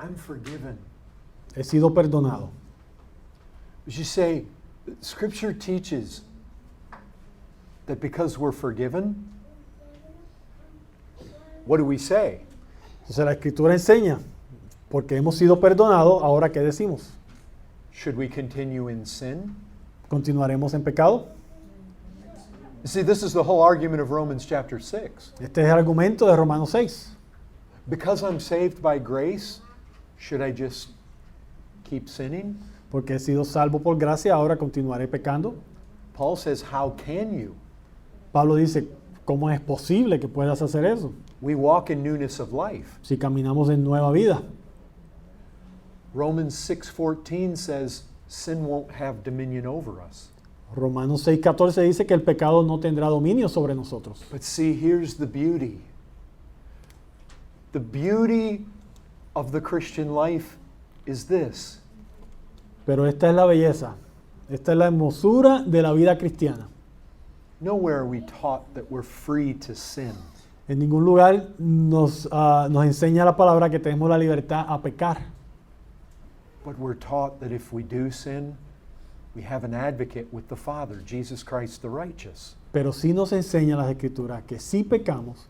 I'm forgiven. He sido perdonado. But you say, Scripture teaches that because we're forgiven, what do we say? Entonces la Escritura enseña, porque hemos sido perdonados, ahora ¿qué decimos? Should we continue in sin? ¿Continuaremos en pecado? You see, this is the whole argument of Romans chapter 6. Este es el argumento de Romanos 6. Because I'm saved by grace, should I just keep sinning? Porque he sido salvo por gracia, ahora continuaré pecando. Paul says, how can you? Pablo dice, ¿cómo es posible que puedas hacer eso? We walk in newness of life. Si caminamos en nueva vida. Romans 6:14 says, sin won't have dominion over us. Romanos 6:14 dice que el pecado no tendrá dominio sobre nosotros. But see, here's the beauty. The beauty of the Christian life is this. Pero esta es la belleza, esta es la hermosura de la vida cristiana. Nowhere are we taught that we're free to sin. En ningún lugar nos enseña la palabra que tenemos la libertad a pecar. But we're taught that if we do sin, we have an advocate with the Father, Jesus Christ the righteous. Pero sí nos enseña las Escrituras que si pecamos,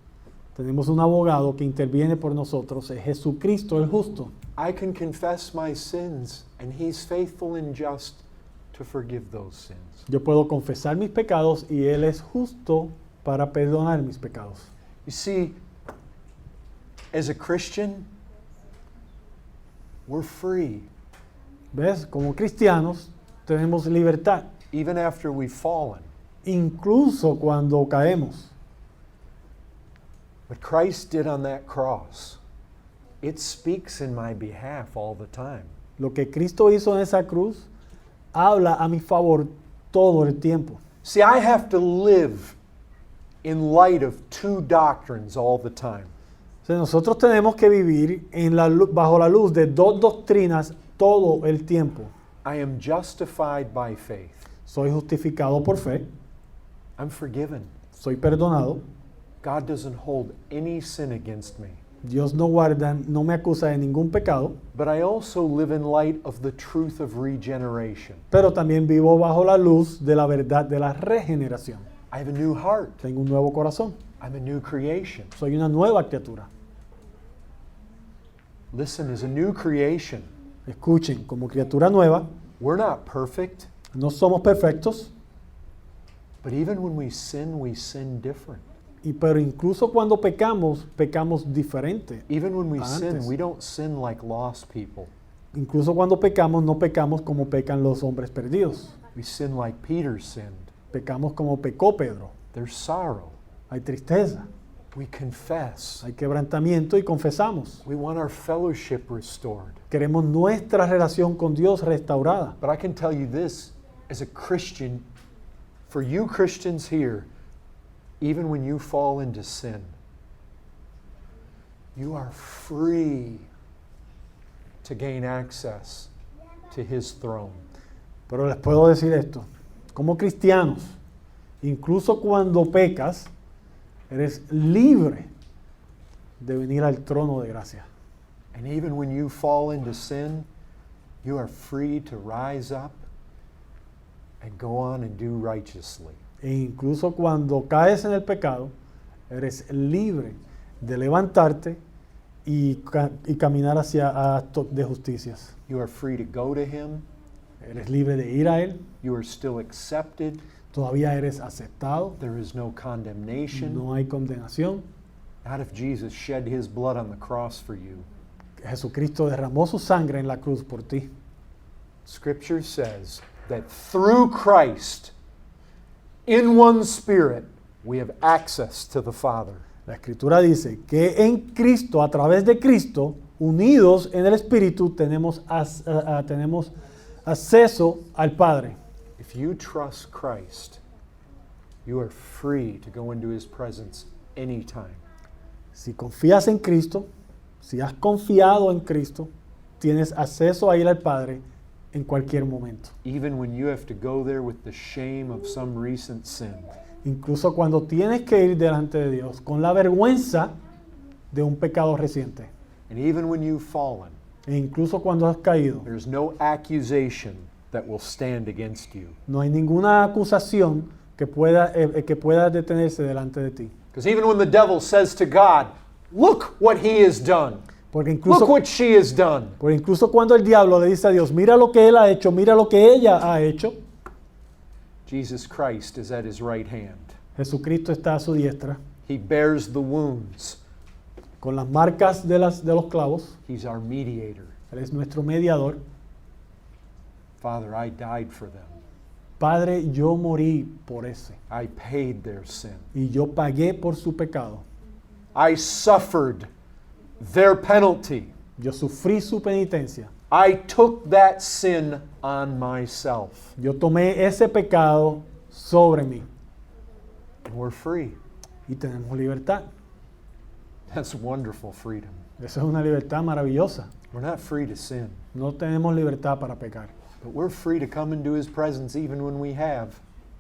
tenemos un abogado que interviene por nosotros, es Jesucristo el justo. I can confess my sins, and He's faithful and just to forgive those sins. Yo puedo confesar mis pecados y Él es justo para perdonar mis pecados. You see, as a Christian, we're free. ¿Ves? Como cristianos tenemos libertad, Even after we've fallen. incluso cuando caemos. What Christ did on that cross, it speaks in my behalf all the time. Lo que Cristo hizo en esa cruz habla a mi favor todo el tiempo. See, I have to live in light of two doctrines all the time. O sea, nosotros tenemos que vivir bajo la luz de dos doctrinas todo el tiempo. I am justified by faith. Soy justificado por fe, I'm forgiven. soy perdonado. God doesn't hold any sin against me. Dios no me acusa de ningún pecado, But I also live in light of the truth of regeneration. pero también vivo bajo la luz de la verdad de la regeneración. I have a new heart. Tengo un nuevo corazón, I'm a new creation. soy una nueva criatura. Listen, as a new creation, Escuchen, como criatura nueva, we're not perfect, no somos perfectos, but even when we sin different. pero incluso cuando pecamos, pecamos diferente. Even when we sin, Antes. we don't sin like lost people. Incluso cuando pecamos, no pecamos como pecan los hombres perdidos. We sin like Peter sinned. Pecamos como pecó Pedro. There's sorrow. Hay tristeza, We confess. hay quebrantamiento y confesamos. We want our fellowship restored. Queremos nuestra relación con Dios restaurada. But I can tell you this, as a Christian, for you Christians here, even when you fall into sin, you are free to gain access to His throne. Pero les puedo decir esto, como cristianos, incluso cuando pecas, eres libre de venir al trono de gracia. And even when you fall into sin, you are free to rise up and go on and do righteously. E incluso cuando caes en el pecado, eres libre de levantarte y caminar hacia actos de justicias. You are free to go to Him. Eres libre de ir a Él, You are still accepted. todavía eres aceptado, There is no condemnation. no hay condenación. Not if Jesus shed His blood on the cross for you. Jesucristo derramó su sangre en la cruz por ti. Scripture says that through Christ, in one Spirit, we have access to the Father. La Escritura dice que en Cristo, a través de Cristo, unidos en el Espíritu, tenemos acceso al Padre. If you trust Christ, you are free to go into His presence anytime. Si confías en Cristo, si has confiado en Cristo, tienes acceso a ir al Padre en cualquier momento. Even when you have to go there with the shame of some recent sin. Incluso cuando tienes que ir delante de Dios con la vergüenza de un pecado reciente. And even when you've fallen. E incluso cuando has caído, there's no accusation that will stand against you. no hay ninguna acusación que pueda detenerse delante de ti. Because even when the devil says to God, look what he has done, Porque look incluso, what she has done, porque incluso cuando el diablo le dice a Dios, mira lo que él ha hecho, mira lo que ella ha hecho, Jesus Christ is at his right hand. Jesucristo está a su diestra, He bears the wounds. con las marcas de los clavos. He's our mediator. Él es nuestro mediador. Father, I died for them. Padre, yo morí por ese. I paid their sin. Y yo pagué por su pecado. I suffered their penalty. Yo sufrí su penitencia. I took that sin on myself. Yo tomé ese pecado sobre mí. And we're free. Y tenemos libertad. That's wonderful freedom. Esa es una libertad maravillosa. We're not free to sin, No tenemos libertad para pecar. but we're free to come into his presence even when we have.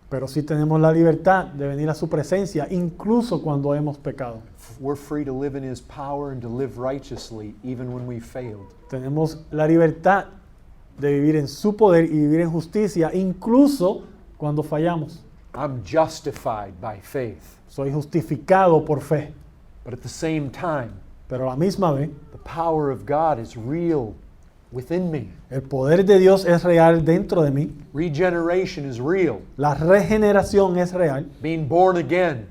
Pero sí tenemos la libertad de venir a su presencia, incluso cuando hemos pecado. We're free to live in his power and to live righteously even when we failed. Tenemos la libertad de vivir en su poder y vivir en justicia, incluso cuando fallamos. I'm justified by faith. Soy justificado por fe. But at the same time, Pero a la misma vez, the power of God is real within me. el poder de Dios es real dentro de mí. Regeneration is real. La regeneración es real. Being born again,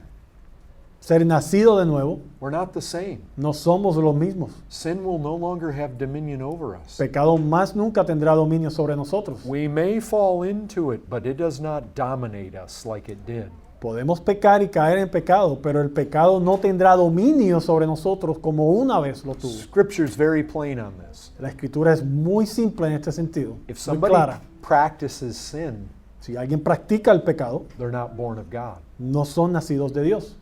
Ser nacido de nuevo, we're not the same. no somos los mismos. Sin will no longer have dominion over us. Pecado más nunca tendrá dominio sobre nosotros. We may fall into it, but it does not dominate us like it did. Podemos pecar y caer en pecado, pero el pecado no tendrá dominio sobre nosotros como una vez lo tuvo. Scripture is very plain on this. La escritura es muy simple en este sentido, If muy somebody clara. practices sin, Si alguien practica el pecado, they're not born of God. no son nacidos de Dios.